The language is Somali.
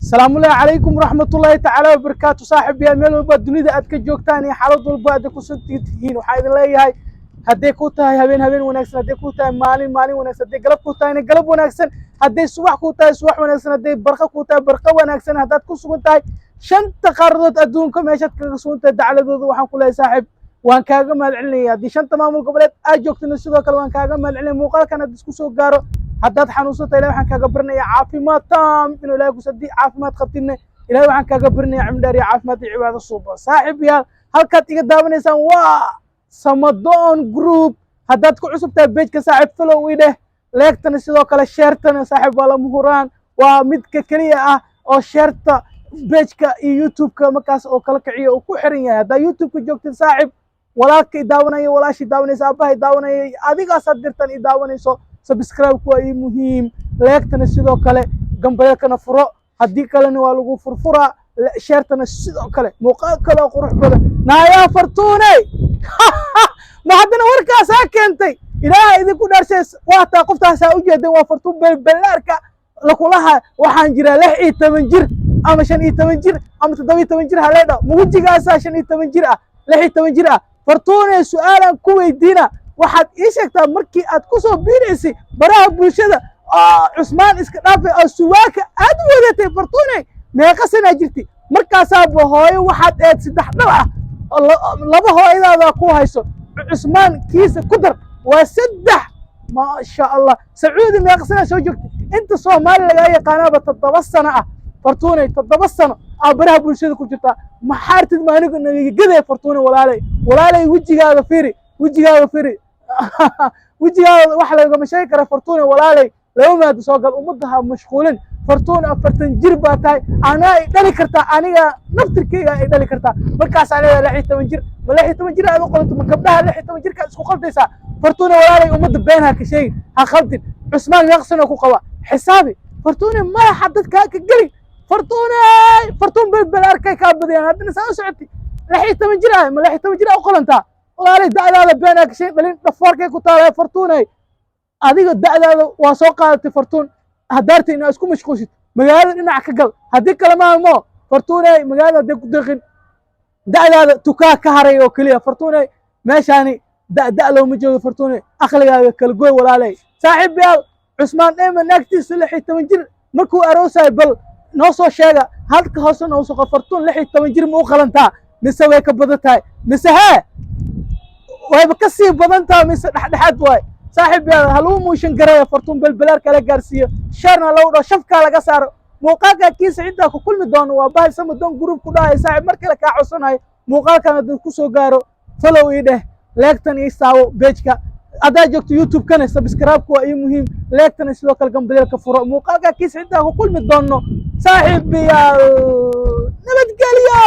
السلام الله عليكم ورحمة الله تعالى وبركاته. صاحب يا ميل والبا دنيا أدك جوجتاني حالد والبا أدك وسنتين وحايد الله يهاي هدي كوتاي هبين ونكسن هدي كوتاي مالين ونكسن هدي قلب كوتاي قلب ونكسن هدي سواح كوتاي سواح ونكسن هدي برقة كوتاي برقة ونكسن هدات كوسونتاي شنت قرضت أدونكم عيشت كسونت دعالة دو وحن كلها صاحب وان كاغا مالعلنيا دي شنت مامul goboleed aa joogtana sidoo kale waan kaaga maalcelin muuqaalkana isku soo gaaro haddaad xanuunsatay ilaahay waxaan kaaga barnayaa caafimaad taam inuu ilaahay ku sadii caafimaad qabtina ilaahay waxaan kaaga barnayaa cimri dheer iyo caafimaad iyo cibaado suuba saaxiib yaal halkaad iga daawanaysaan waa Samadoon group haddaad ku cusubtahay page-ka saaxiib follow ideh leegtana sidoo kale share-tana saaxiib waa la muhuraan waa midka kaliya ah oo share-ta page-ka iyo YouTube-ka markaas oo kala kiciyo oo ku xiran yahay haddaa YouTube-ka joogtid saaxiib walaalkay daawanaya walaashii daawanaysa aabbahay daawanaya adigaas had dirtan i daawanayso subscribe ku ay muhiim leegtana sidoo kale gambalkana furo haddii kalena waa lagu furfuraa sheertana sidoo kale muuqaal kale oo qurux badan naayaa fartuunay ma haddana warkaas ha keentay ilaahay idinku dharshay waataa qoftaas ha u jeedin waa fartuun belbelaarka lakulaha waxaan jiraa 16 jir ama 15 jir ama 17 jir haleedha muujigaasaa 15 jir ah 16 jir ah fartuunay su'aalan ku weydiina waxaad ii sheegtaa markii aad ku soo biiraysay baraha bulshada oo Cusmaan iska dhaafay oo suwaaka aad wadatay fartuunay meeqa sana jirtay markaasaa hooyo waxaad eed saddex dhal ah laba hooyadaada ku hayso Cusmaan kiisa ku dar waa saddex ma sha Allah Sacuudi meeqa sana soo joogtay inta Soomaali laga yaqaanaba 7 sano ah fartuunay 7 sano baraha bulshada ku jirta ma xaartid ma anigu naga gaday fartuunay walaalay wajigaaga fiiri وجهها واحد لو مشاي كره فرتونة ولا لو ما تسوق الأمضها مشغولين فرتونة أفرتن جربة تاي أنا إدلي كرتا أنا نفط الكيجا إدلي كرتا مركز عليه لحية تمنجر ملحية تمنجر أنا قلت مكبلها لحية تمنجر كأسكو خلتيسا فرتونة ولا أمض بينها كشيء هخلتين عثمان يغسل وكوكوا حسابي فرتونة ما حدد كاك قلي فرتون بالأركاي كابدين هذا نسأل سعتي لحية تمنجر ملحية تمنجر أقول أنت والله دعنا بينك شيء بلين دفارك كتار فرتوني هذيك دعنا وسوقات فرتون هدرت إنه أسكو مش خوشت مجال إنه عكقل هذيك كلامها ما فرتوني مجال هذيك دخل دعنا تكا كهري وكليه فرتوني ماشاني دع لو مجوا فرتوني أخلي كل جوي ولا علي صاحب يا عثمان إيه من نكتي سلحي تمنجر مكو أروسا بل نوصو شيء هالك هوسن نوصو فرتون لحي تمنجر مو خلنتا مسوي كبدتها مسها وهي بكسي بدنتها من دحدحد واي صاحب يا هلو موشن قرايه فرتون بالبلار كلا غارسيو شارنا لو شفكا laga saaro muuqaalka kiisa cidda ku kulmi doono waa bahay Samadoon group ku dhahay saaxib markale ka codsanahay muuqaalkan dad ku soo gaaro follow ideh leegtan iyo saawo page-ka adaa joogto YouTube kana subscribe ku ay muhiim leegtan sidoo kale gambalka furo muuqaalka kiisa cidda ku kulmi doono saaxib ya nabadgelyo